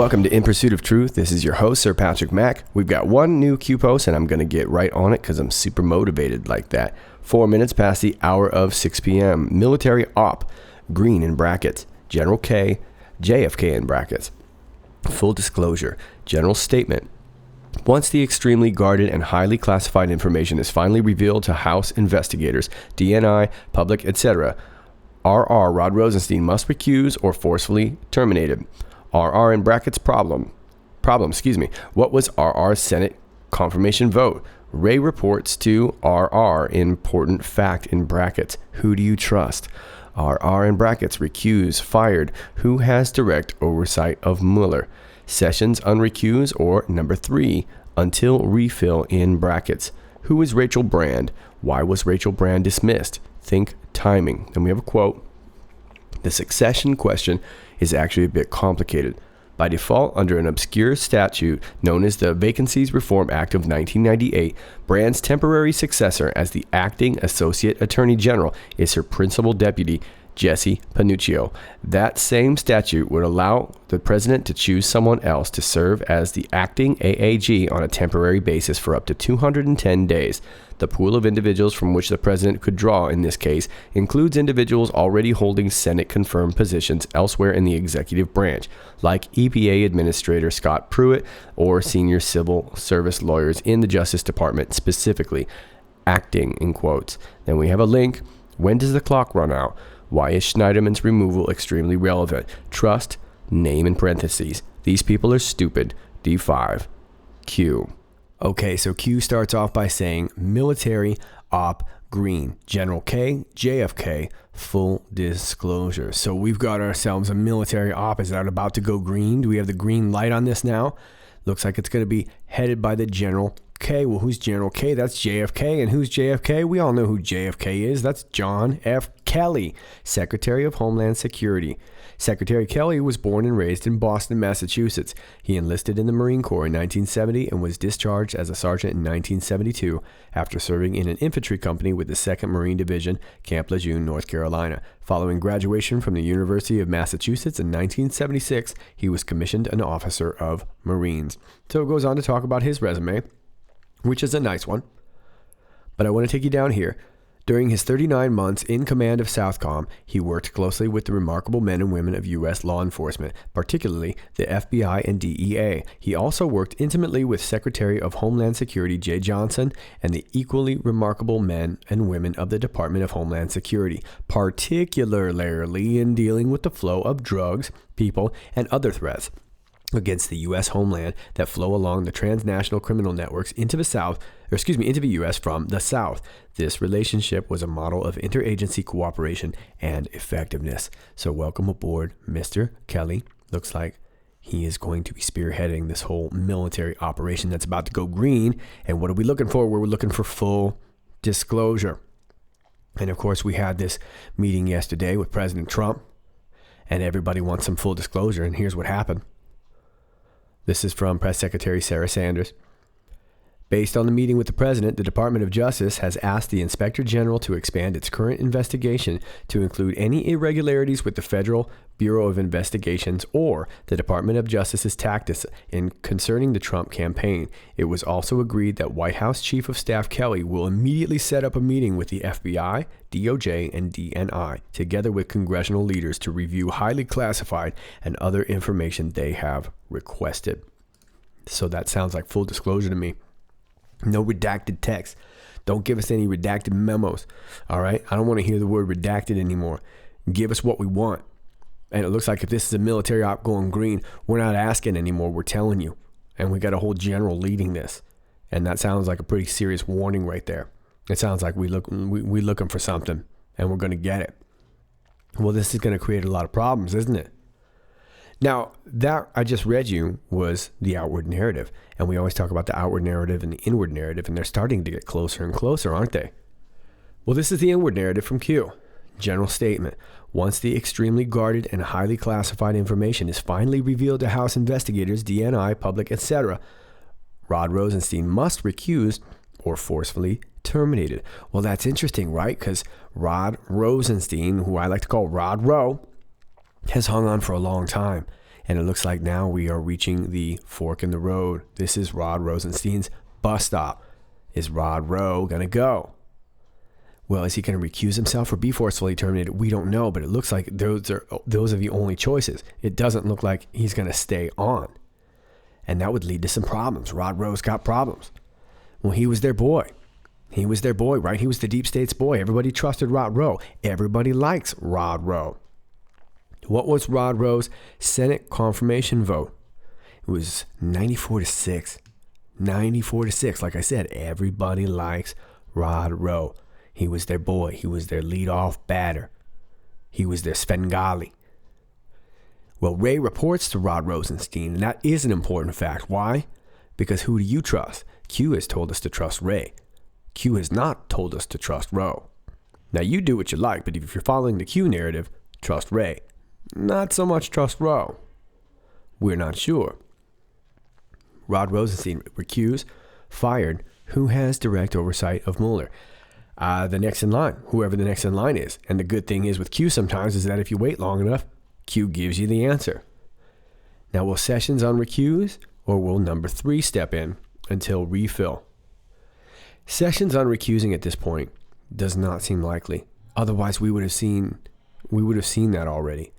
Welcome to In Pursuit of Truth. This is your host, Sir Patrick Mack. We've got one new Q post, and I'm going to get right on it because I'm super motivated like that. 4 minutes past the hour of 6 p.m. Military op, green in brackets. General K, JFK in brackets. Full disclosure, general statement. Once the extremely guarded and highly classified information is finally revealed to House investigators, DNI, public, etc., RR Rod Rosenstein must recuse or forcefully terminated. RR in brackets problem. What was RR's Senate confirmation vote? Ray reports to RR important fact in brackets. Who do you trust? RR in brackets recuse fired. Who has direct oversight of Mueller? Sessions unrecuse or number 3 until refill in brackets. Who is Rachel Brand? Why was Rachel Brand dismissed? Think timing. Then we have a quote. The succession question is actually a bit complicated. By default, under an obscure statute known as the Vacancies Reform Act of 1998, Brand's temporary successor as the acting Associate Attorney General is her principal deputy, Jesse Panuccio. That same statute would allow the president to choose someone else to serve as the acting AAG on a temporary basis for up to 210 days. The pool of individuals from which the president could draw in this case includes individuals already holding Senate-confirmed positions elsewhere in the executive branch, like EPA Administrator Scott Pruitt or senior civil service lawyers in the Justice Department, specifically acting in quotes. Then we have a link. When does the clock run out? Why is Schneiderman's removal extremely relevant? Trust, name in parentheses. These people are stupid. D5. Q. Okay, so Q starts off by saying military op green. General K, JFK, full disclosure. So we've got ourselves a military op. Is that about to go green? Do we have the green light on this now? Looks like it's going to be headed by the General K. Well, who's General K? That's JFK. And who's JFK? We all know who JFK is. That's John F. Kelly, Secretary of Homeland Security. Secretary Kelly was born and raised in Boston, Massachusetts. He enlisted in the Marine Corps in 1970 and was discharged as a sergeant in 1972 after serving in an infantry company with the 2nd Marine Division, Camp Lejeune, North Carolina. Following graduation from the University of Massachusetts in 1976, he was commissioned an officer of Marines. So it goes on to talk about his resume, which is a nice one. But I want to take you down here. During his 39 months in command of Southcom, he worked closely with the remarkable men and women of U.S. law enforcement, particularly the FBI and DEA. He also worked intimately with Secretary of Homeland Security Jay Johnson and the equally remarkable men and women of the Department of Homeland Security, particularly in dealing with the flow of drugs, people, and other threats against the U.S. homeland that flow along the transnational criminal networks into the U.S. from the South. This relationship was a model of interagency cooperation and effectiveness. So welcome aboard, Mr. Kelly. Looks like he is going to be spearheading this whole military operation that's about to go green. And what are we looking for? We're looking for full disclosure. And of course, we had this meeting yesterday with President Trump, and everybody wants some full disclosure. And here's what happened. This is from Press Secretary Sarah Sanders. Based on the meeting with the president, the Department of Justice has asked the Inspector General to expand its current investigation to include any irregularities with the Federal Bureau of Investigations or the Department of Justice's tactics in concerning the Trump campaign. It was also agreed that White House Chief of Staff Kelly will immediately set up a meeting with the FBI, DOJ, and DNI, together with congressional leaders to review highly classified and other information they have requested. So that sounds like full disclosure to me. No redacted text. Don't give us any redacted memos. All right? I don't want to hear the word redacted anymore. Give us what we want. And it looks like if this is a military op going green, we're not asking anymore. We're telling you. And we got a whole general leading this. And that sounds like a pretty serious warning right there. It sounds like we're looking for something and we're going to get it. Well, this is going to create a lot of problems, isn't it? Now, that I just read you was the outward narrative. And we always talk about the outward narrative and the inward narrative, and they're starting to get closer and closer, aren't they? Well, this is the inward narrative from Q. General statement. Once the extremely guarded and highly classified information is finally revealed to House investigators, DNI, public, etc., Rod Rosenstein must recuse or forcefully terminated. Well, that's interesting, right? Because Rod Rosenstein, who I like to call Rod Rowe, has hung on for a long time. And it looks like now we are reaching the fork in the road. This is Rod Rosenstein's bus stop. Is Rod Rowe going to go? Well, is he going to recuse himself or be forcefully terminated? We don't know, but it looks like those are the only choices. It doesn't look like he's going to stay on. And that would lead to some problems. Rod Rowe's got problems. Well, he was their boy. He was their boy, right? He was the deep state's boy. Everybody trusted Rod Rowe. Everybody likes Rod Rowe. What was Rod Rowe's Senate confirmation vote? It was 94-6. 94-6. Like I said, everybody likes Rod Rowe. He was their boy. He was their leadoff batter. He was their Svengali. Well, Ray reports to Rod Rosenstein, and that is an important fact. Why? Because who do you trust? Q has told us to trust Ray. Q has not told us to trust Rowe. Now, you do what you like, but if you're following the Q narrative, trust Ray. Not so much trust Rowe. We're not sure. Rod Rosenstein recused, fired. Who has direct oversight of Mueller? The next in line, whoever the next in line is. And the good thing is with Q sometimes is that if you wait long enough, Q gives you the answer. Now, will Sessions unrecuse, or will number 3 step in until refill? Sessions unrecusing at this point does not seem likely. Otherwise, we would have seen that already.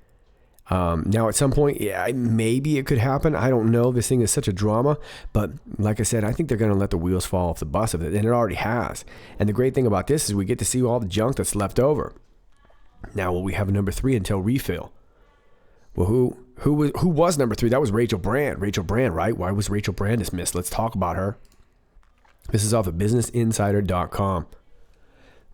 Now, at some point, yeah, maybe it could happen. I don't know. This thing is such a drama. But like I said, I think they're going to let the wheels fall off the bus of it. And it already has. And the great thing about this is we get to see all the junk that's left over. Now, will we have a number 3 until refill? Well, who was number 3? That was Rachel Brand. Rachel Brand, right? Why was Rachel Brand dismissed? Let's talk about her. This is off of BusinessInsider.com.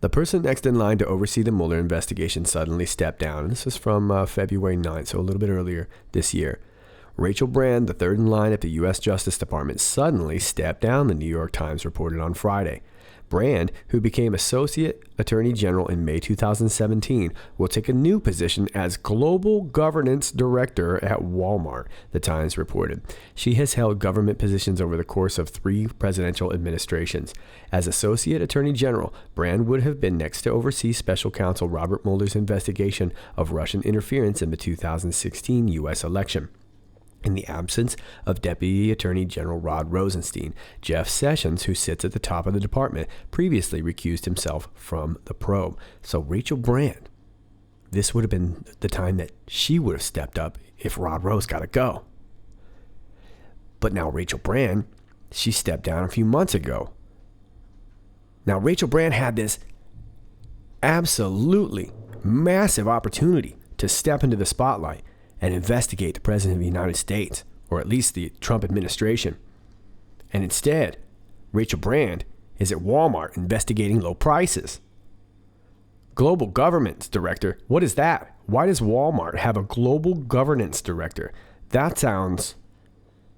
The person next in line to oversee the Mueller investigation suddenly stepped down. This is from February 9th, so a little bit earlier this year. Rachel Brand, the third in line at the U.S. Justice Department, suddenly stepped down, the New York Times reported on Friday. Brand, who became Associate Attorney General in May 2017, will take a new position as Global Governance Director at Walmart, the Times reported. She has held government positions over the course of 3 presidential administrations. As Associate Attorney General, Brand would have been next to oversee Special Counsel Robert Mueller's investigation of Russian interference in the 2016 U.S. election. In the absence of Deputy Attorney General Rod Rosenstein, Jeff Sessions, who sits at the top of the department, previously recused himself from the probe. So Rachel Brand, this would have been the time that she would have stepped up if Rod Rowe's got to go. But now Rachel Brand, she stepped down a few months ago. Now Rachel Brand had this absolutely massive opportunity to step into the spotlight and investigate the President of the United States, or at least the Trump administration. And instead, Rachel Brand is at Walmart investigating low prices. Global Governance Director, what is that? Why does Walmart have a Global Governance Director? That sounds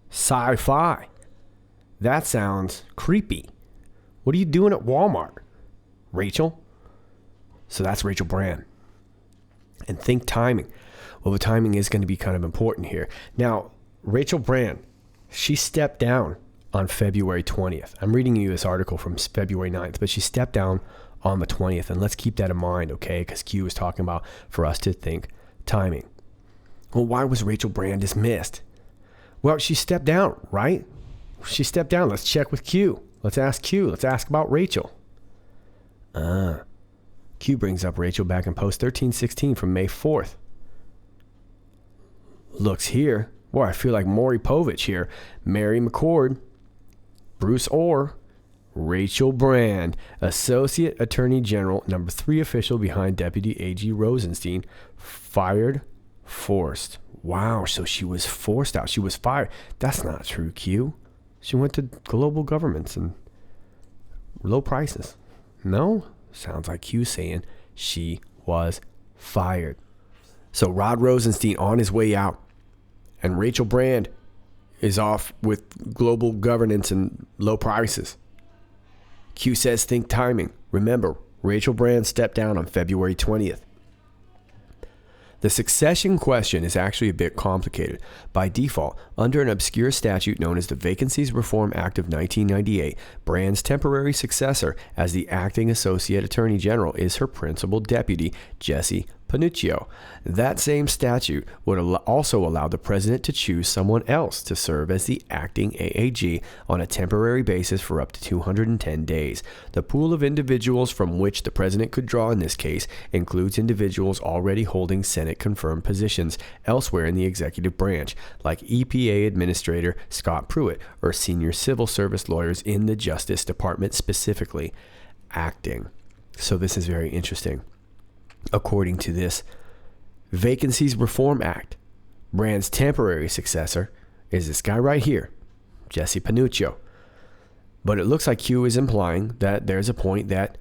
sci-fi. That sounds creepy. What are you doing at Walmart, Rachel? So that's Rachel Brand. And think timing. Well, the timing is going to be kind of important here. Now, Rachel Brand, she stepped down on February 20th. I'm reading you this article from February 9th, but she stepped down on the 20th. And let's keep that in mind, okay? Because Q is talking about for us to think timing. Well, why was Rachel Brand dismissed? Well, she stepped down, right? She stepped down. Let's check with Q. Let's ask Q. Let's ask about Rachel. Q brings up Rachel back in post 1316 from May 4th. Looks here. Boy, I feel like Maury Povich here. Mary McCord, Bruce Orr, Rachel Brand, Associate Attorney General, number 3 official behind Deputy AG Rosenstein, fired, forced. Wow, so she was forced out. She was fired. That's not true, Q. She went to global governments and low prices. No? Sounds like Q saying she was fired. So Rod Rosenstein on his way out, and Rachel Brand is off with global governance and low prices. Q says think timing. Remember, Rachel Brand stepped down on February 20th. The succession question is actually a bit complicated. By default, under an obscure statute known as the Vacancies Reform Act of 1998, Brand's temporary successor as the acting Associate Attorney General is her principal deputy, Jesse Panuccio. That same statute would also allow the president to choose someone else to serve as the acting AAG on a temporary basis for up to 210 days. The pool of individuals from which the president could draw in this case includes individuals already holding Senate-confirmed positions elsewhere in the executive branch, like EPA Administrator Scott Pruitt or senior civil service lawyers in the Justice Department, specifically acting. So this is very interesting. According to this Vacancies Reform Act, Brand's temporary successor is this guy right here, Jesse Panuccio. But it looks like Q is implying that there's a point that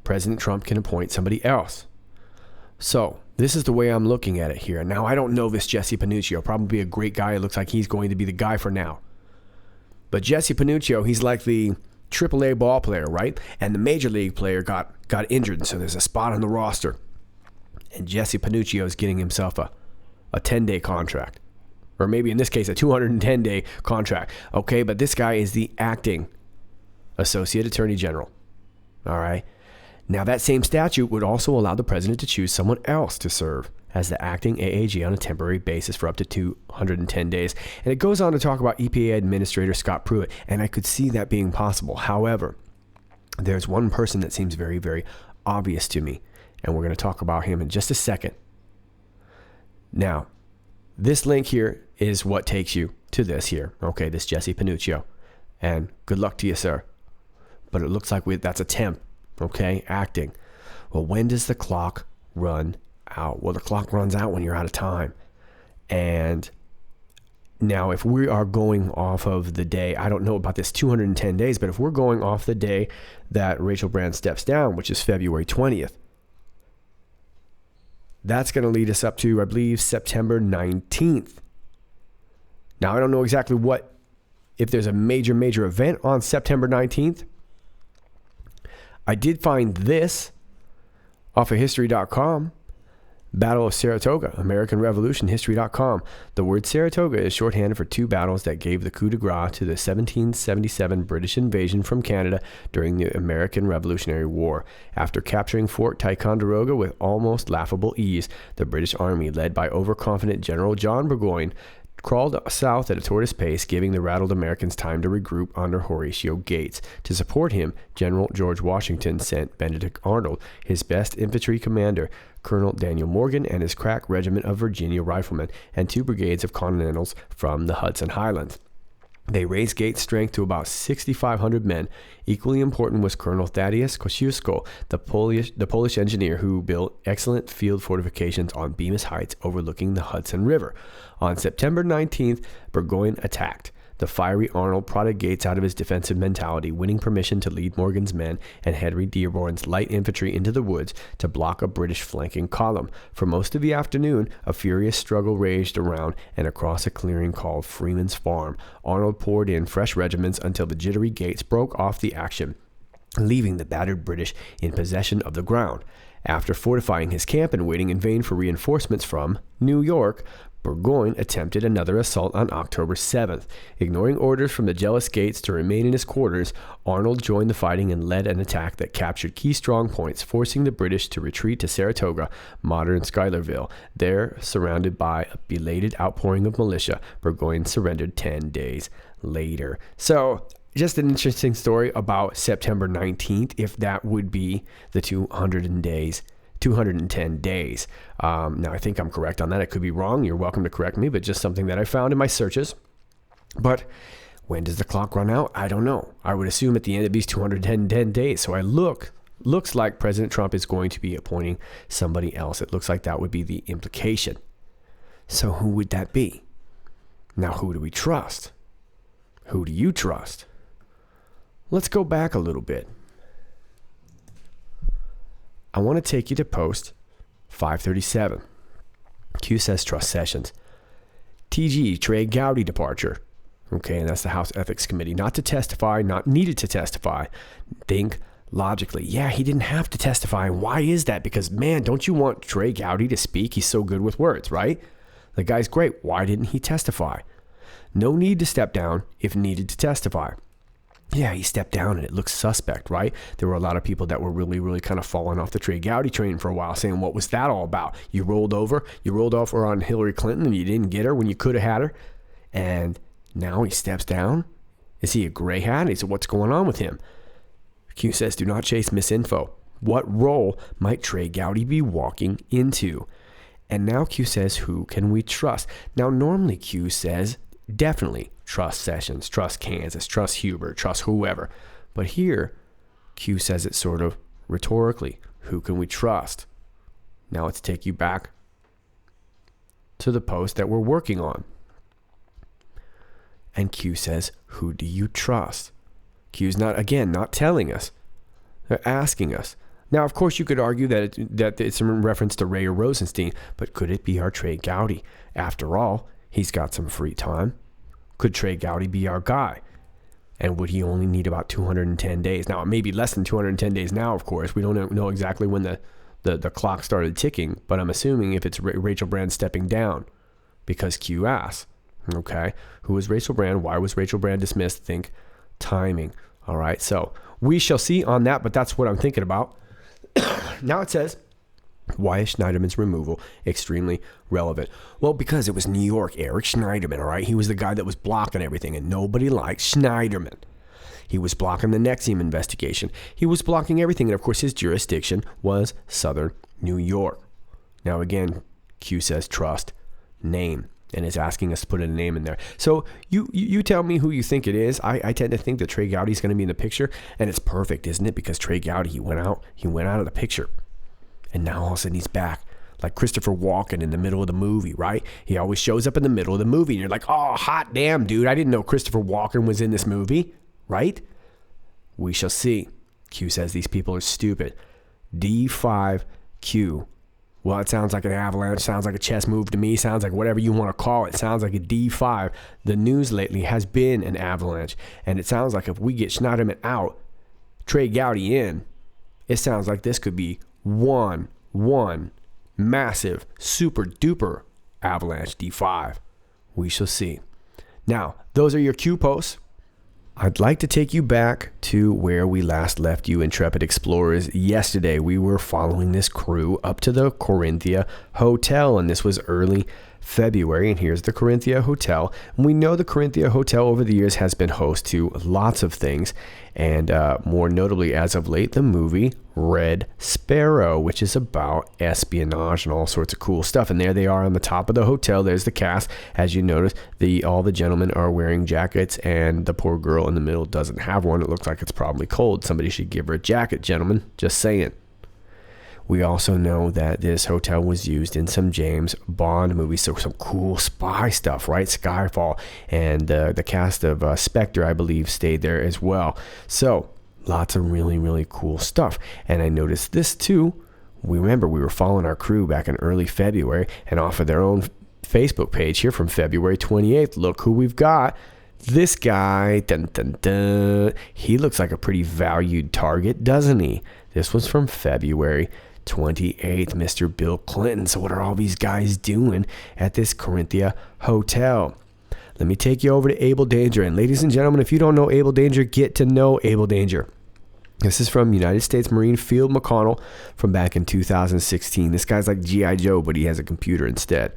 President Trump can appoint somebody else. So this is the way I'm looking at it here. Now, I don't know this Jesse Panuccio. Probably a great guy. It looks like he's going to be the guy for now. But Jesse Panuccio, he's like the AAA ball player, right? And the major league player got injured, so there's a spot on the roster. And Jesse Panuccio is getting himself a 10-day contract. Or maybe in this case, a 210-day contract. Okay, but this guy is the acting Associate Attorney General. All right. Now, that same statute would also allow the president to choose someone else to serve as the acting AAG on a temporary basis for up to 210 days. And it goes on to talk about EPA Administrator Scott Pruitt, and I could see that being possible. However, there's one person that seems very, very obvious to me, and we're going to talk about him in just a second. Now, this link here is what takes you to this here, okay, this Jesse Panuccio. And good luck to you, sir. But it looks like that's a temp, okay, acting. Well, when does the clock run out? Well, the clock runs out when you're out of time. And now, if we are going off of the day, I don't know about this 210 days, but if we're going off the day that Rachel Brand steps down, which is February 20th, that's going to lead us up to, I believe, September 19th. Now, I don't know exactly if there's a major event on September 19th. I did find this off of history.com. Battle of Saratoga, American Revolution, history.com. The word Saratoga is shorthand for two battles that gave the coup de grace to the 1777 British invasion from Canada during the American Revolutionary War. After capturing Fort Ticonderoga with almost laughable ease, the British Army, led by overconfident General John Burgoyne, crawled south at a tortoise pace, giving the rattled Americans time to regroup under Horatio Gates. To support him, General George Washington sent Benedict Arnold, his best infantry commander, Colonel Daniel Morgan, and his crack regiment of Virginia riflemen, and 2 brigades of Continentals from the Hudson Highlands. They raised Gates' strength to about 6,500 men. Equally important was Colonel Thaddeus Kosciuszko, the Polish engineer who built excellent field fortifications on Bemis Heights overlooking the Hudson River. On September 19th, Burgoyne attacked. The fiery Arnold prodded Gates out of his defensive mentality, winning permission to lead Morgan's men and Henry Dearborn's light infantry into the woods to block a British flanking column. For most of the afternoon, a furious struggle raged around and across a clearing called Freeman's Farm. Arnold poured in fresh regiments until the jittery Gates broke off the action, leaving the battered British in possession of the ground. After fortifying his camp and waiting in vain for reinforcements from New York, Burgoyne attempted another assault on October 7th. Ignoring orders from the jealous Gates to remain in his quarters, Arnold joined the fighting and led an attack that captured key strong points, forcing the British to retreat to Saratoga, modern Schuylerville. There, surrounded by a belated outpouring of militia, Burgoyne surrendered 10 days later. So, just an interesting story about September 19th, if that would be the 210 days. Now, I think I'm correct on that. I could be wrong. You're welcome to correct me, but just something that I found in my searches. But when does the clock run out? I don't know. I would assume at the end of these 210 days. So looks like President Trump is going to be appointing somebody else. It looks like that would be the implication. So who would that be? Now, who do we trust? Who do you trust? Let's go back a little bit. I want to take you to post 537. Q says trust Sessions. TG, Trey Gowdy departure. Okay, and that's the House Ethics Committee. Not to testify, not needed to testify. Think logically. Yeah, he didn't have to testify. Why is that? Because, man, don't you want Trey Gowdy to speak? He's so good with words, right? The guy's great. Why didn't he testify? No need to step down if needed to testify. Yeah, he stepped down and it looks suspect, right? There were a lot of people that were really, really kind of falling off the Trey Gowdy train for a while, saying, what was that all about? You rolled off her on Hillary Clinton and you didn't get her when you could have had her. And now he steps down. Is he a gray hat? He said, what's going on with him? Q says, do not chase misinfo. What role might Trey Gowdy be walking into? And now Q says, who can we trust? Now, normally Q says, definitely trust Sessions, trust Kansas, trust Hubert, trust whoever. But here, Q says it sort of rhetorically. Who can we trust? Now let's take you back to the post that we're working on. And Q says, who do you trust? Q's not telling us. They're asking us. Now, of course, you could argue that it's in reference to Ray or Rosenstein, but could it be our Trey Gowdy? After all, he's got some free time. Could Trey Gowdy be our guy? And would he only need about 210 days? Now, it may be less than 210 days now, of course. We don't know exactly when the clock started ticking, but I'm assuming if it's Rachel Brand stepping down, because Q asks, okay, who was Rachel Brand? Why was Rachel Brand dismissed? Think timing. All right, so we shall see on that, but that's what I'm thinking about. Now it says, why is Schneiderman's removal extremely relevant? Well, because it was New York, Eric Schneiderman, all right? He was the guy that was blocking everything, and nobody liked Schneiderman. He was blocking the Nexium investigation. He was blocking everything, and of course his jurisdiction was Southern New York. Now again, Q says trust, name, and is asking us to put a name in there. So you tell me who you think it is. I tend to think that Trey Gowdy is going to be in the picture, and it's perfect, isn't it? Because Trey Gowdy, he went out of the picture. And now all of a sudden he's back, like Christopher Walken in the middle of the movie, right? He always shows up in the middle of the movie, and you're like, oh, hot damn, dude. I didn't know Christopher Walken was in this movie, right? We shall see. Q says these people are stupid. D5Q. Well, it sounds like an avalanche, sounds like a chess move to me, sounds like whatever you want to call it. Sounds like a D5. The news lately has been an avalanche, and it sounds like if we get Schneiderman out, Trey Gowdy in, it sounds like this could be one massive, super duper avalanche D5. We shall see. Now, those are your Q posts. I'd like to take you back to where we last left you, intrepid explorers. Yesterday, we were following this crew up to the Corinthia Hotel, and this was early February, and here's the Corinthia Hotel. And we know the Corinthia Hotel over the years has been host to lots of things, and more notably as of late, the movie Red Sparrow, which is about espionage and all sorts of cool stuff. And there they are on the top of the hotel. There's the cast. As you notice, all the gentlemen are wearing jackets, and the poor girl in the middle doesn't have one. It looks like it's probably cold. Somebody should give her a jacket, gentlemen. Just saying. We also know that this hotel was used in some James Bond movies, so some cool spy stuff, right? Skyfall, and the cast of Spectre, I believe, stayed there as well. So lots of really, really cool stuff. And I noticed this too. We were following our crew back in early February, and off of their own Facebook page here from February 28th, look who we've got. This guy, dun, dun, dun, he looks like a pretty valued target, doesn't he? This was from February 28th, Mr. Bill Clinton. So what are all these guys doing at this Corinthia Hotel? Let me take you over to Abel Danger. And ladies and gentlemen, if you don't know Abel Danger, get to know Abel Danger. This is from United States Marine Field McConnell from back in 2016. This guy's like G.I. Joe, but he has a computer instead.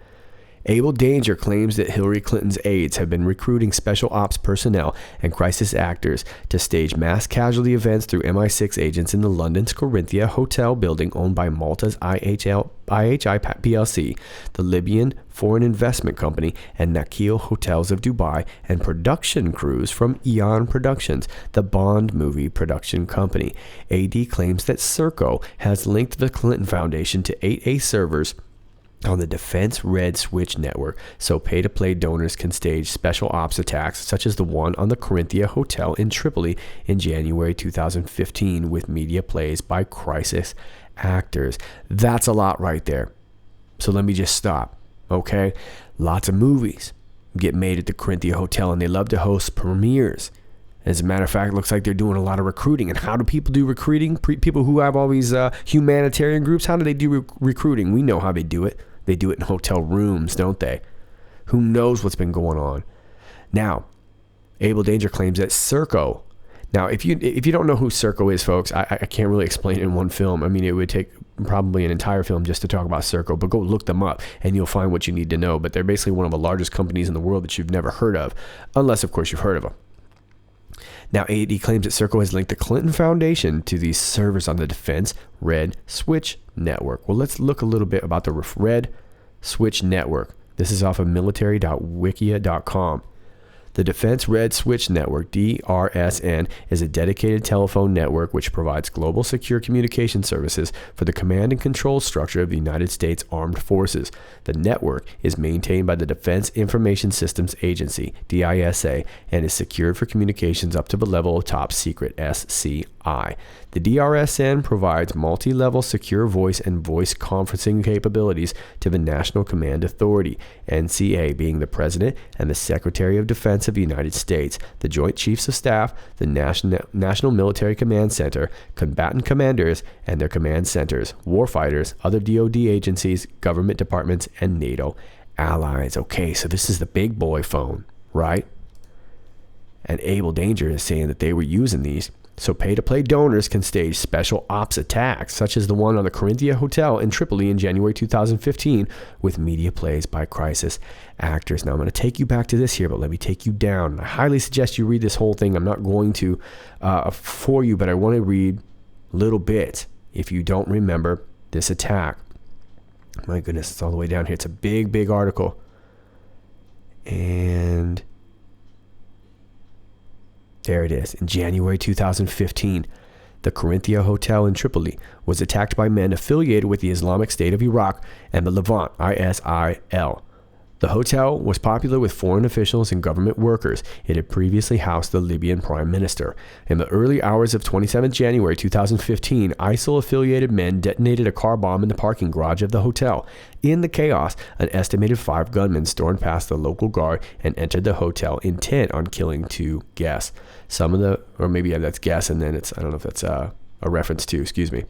Abel Danger claims that Hillary Clinton's aides have been recruiting special ops personnel and crisis actors to stage mass casualty events through MI6 agents in the London's Corinthia Hotel building owned by Malta's IHI PLC, the Libyan Foreign Investment Company, and Nakheel Hotels of Dubai, and production crews from Anon Productions, the Bond movie production company. AD claims that Serco has linked the Clinton Foundation to 8A servers on the Defense Red Switch network, so pay-to-play donors can stage special ops attacks such as the one on the Corinthia Hotel in Tripoli in January 2015 with media plays by crisis actors. That's a lot right there. So let me just stop, okay? Lots of movies get made at the Corinthia Hotel, and they love to host premieres. As a matter of fact, it looks like they're doing a lot of recruiting. And how do people do recruiting? People who have all these humanitarian groups, how do they do recruiting? We know how they do it. They do it in hotel rooms, don't they? Who knows what's been going on? Now, Abel Danger claims that Serco, Now, if you don't know who Serco is, folks, I can't really explain it in one film. I mean, it would take probably an entire film just to talk about Serco, but go look them up and you'll find what you need to know. But they're basically one of the largest companies in the world that you've never heard of, unless, of course, you've heard of them. Now, AD claims that Serco has linked the Clinton Foundation to these servers on the Defense Red Switch Network. Well, let's look a little bit about the Red Switch Network. This is off of military.wikia.com. The Defense Red Switch Network, DRSN, is a dedicated telephone network which provides global secure communication services for the command and control structure of the United States Armed Forces. The network is maintained by the Defense Information Systems Agency, DISA, and is secured for communications up to the level of top secret, SCI. The DRSN provides multi-level secure voice and voice conferencing capabilities to the National Command Authority, NCA being the President and the Secretary of Defense of the United States, the Joint Chiefs of Staff, the National Military Command Center, combatant commanders and their command centers, warfighters, other DoD agencies, government departments, and NATO allies. Okay, so this is the big boy phone, right? And Abel Danger is saying that they were using these so pay-to-play donors can stage special ops attacks, such as the one on the Corinthia Hotel in Tripoli in January 2015 with media plays by crisis actors. Now, I'm going to take you back to this here, but let me take you down. I highly suggest you read this whole thing. I'm not going to for you, but I want to read little bits if you don't remember this attack. My goodness, it's all the way down here. It's a big, big article. And there it is. In January 2015, the Corinthia Hotel in Tripoli was attacked by men affiliated with the Islamic State of Iraq and the Levant, ISIL. The hotel was popular with foreign officials and government workers. It had previously housed the Libyan prime minister. In the early hours of 27 January 2015, ISIL-affiliated men detonated a car bomb in the parking garage of the hotel. In the chaos, an estimated 5 gunmen stormed past the local guard and entered the hotel intent on killing 2 guests. Some of the, or maybe that's guests, and then it's, I don't know if that's a reference to, excuse me.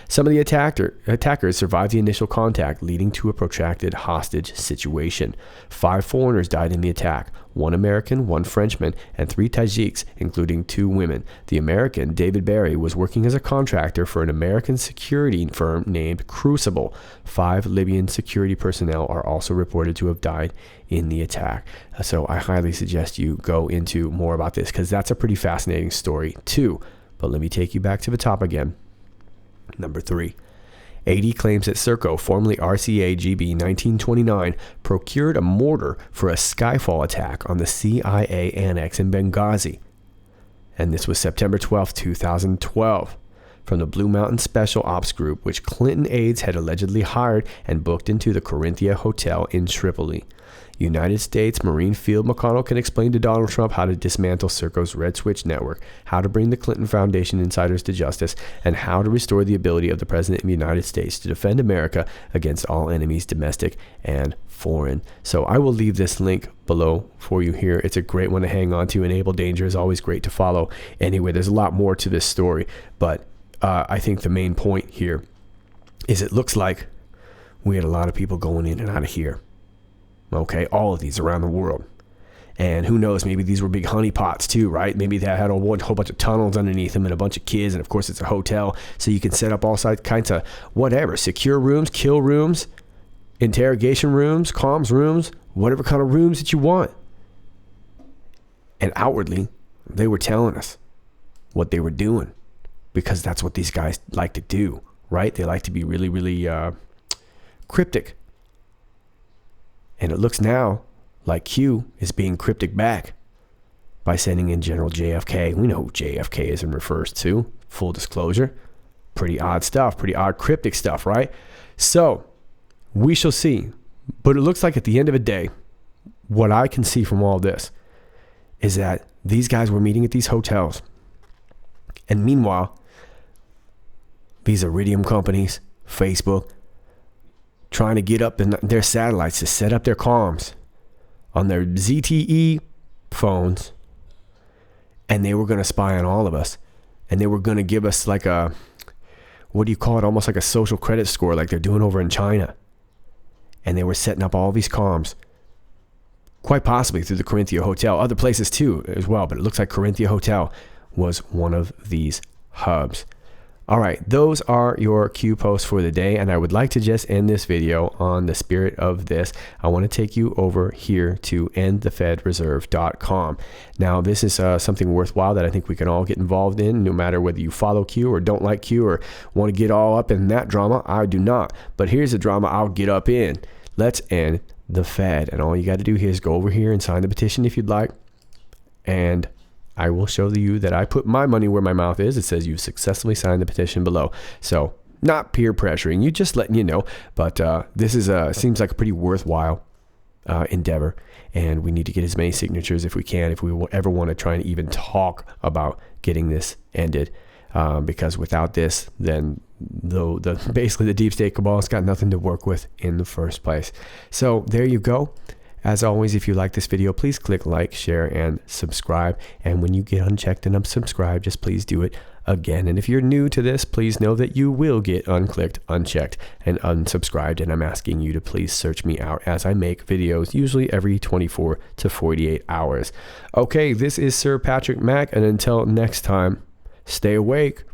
Some of the attackers survived the initial contact, leading to a protracted hostage situation. 5 foreigners died in the attack, 1 American, 1 Frenchman, and 3 Tajiks, including 2 women. The American, David Barry, was working as a contractor for an American security firm named Crucible. 5 Libyan security personnel are also reported to have died in the attack. So I highly suggest you go into more about this, because that's a pretty fascinating story too. But let me take you back to the top again. Number 3. AD claims that Serco, formerly RCA-GB 1929, procured a mortar for a Skyfall attack on the CIA annex in Benghazi. And this was September 12, 2012. From the Blue Mountain Special Ops Group, which Clinton aides had allegedly hired and booked into the Corinthia Hotel in Tripoli. United States Marine Field McConnell can explain to Donald Trump how to dismantle Serco's Red Switch network, how to bring the Clinton Foundation insiders to justice, and how to restore the ability of the President of the United States to defend America against all enemies, domestic and foreign. So I will leave this link below for you here. It's a great one to hang on to, and Abel Danger is always great to follow. Anyway, there's a lot more to this story, but I think the main point here is it looks like we had a lot of people going in and out of here. Okay, all of these around the world. And who knows, maybe these were big honeypots too, right? Maybe they had a whole bunch of tunnels underneath them and a bunch of kids. And of course, it's a hotel, so you can set up all kinds of whatever, secure rooms, kill rooms, interrogation rooms, comms rooms, whatever kind of rooms that you want. And outwardly, they were telling us what they were doing, because that's what these guys like to do, right? They like to be really, really cryptic. And it looks now like Q is being cryptic back by sending in General JFK. We know who JFK is and refers to. Full disclosure. Pretty odd stuff. Pretty odd cryptic stuff, right? So, we shall see. But it looks like at the end of the day, what I can see from all this is that these guys were meeting at these hotels. And meanwhile, these iridium companies, Facebook, trying to get up in their satellites to set up their comms on their ZTE phones, and they were going to spy on all of us, and they were going to give us like a, what do you call it, almost like a social credit score like they're doing over in China. And they were setting up all these comms, quite possibly through the Corinthia Hotel, other places too as well, but it looks like Corinthia Hotel was one of these hubs. All right, those are your Q posts for the day, and I would like to just end this video on the spirit of this. I want to take you over here to endthefedreserve.com. Now, this is something worthwhile that I think we can all get involved in, no matter whether you follow Q or don't like Q or want to get all up in that drama. I do not, but here's the drama I'll get up in. Let's end the Fed, and all you got to do here is go over here and sign the petition if you'd like, and I will show you that I put my money where my mouth is. It says you've successfully signed the petition below. So not peer pressuring you, just letting you know. But this is seems like a pretty worthwhile endeavor. And we need to get as many signatures if we can, if we ever want to try and even talk about getting this ended. Because without this, then basically the deep state cabal has got nothing to work with in the first place. So there you go. As always, if you like this video, please click like, share, and subscribe. And when you get unchecked and unsubscribed, just please do it again. And if you're new to this, please know that you will get unclicked, unchecked, and unsubscribed. And I'm asking you to please search me out as I make videos, usually every 24 to 48 hours. Okay, this is Sir Patrick Mack, and until next time, stay awake.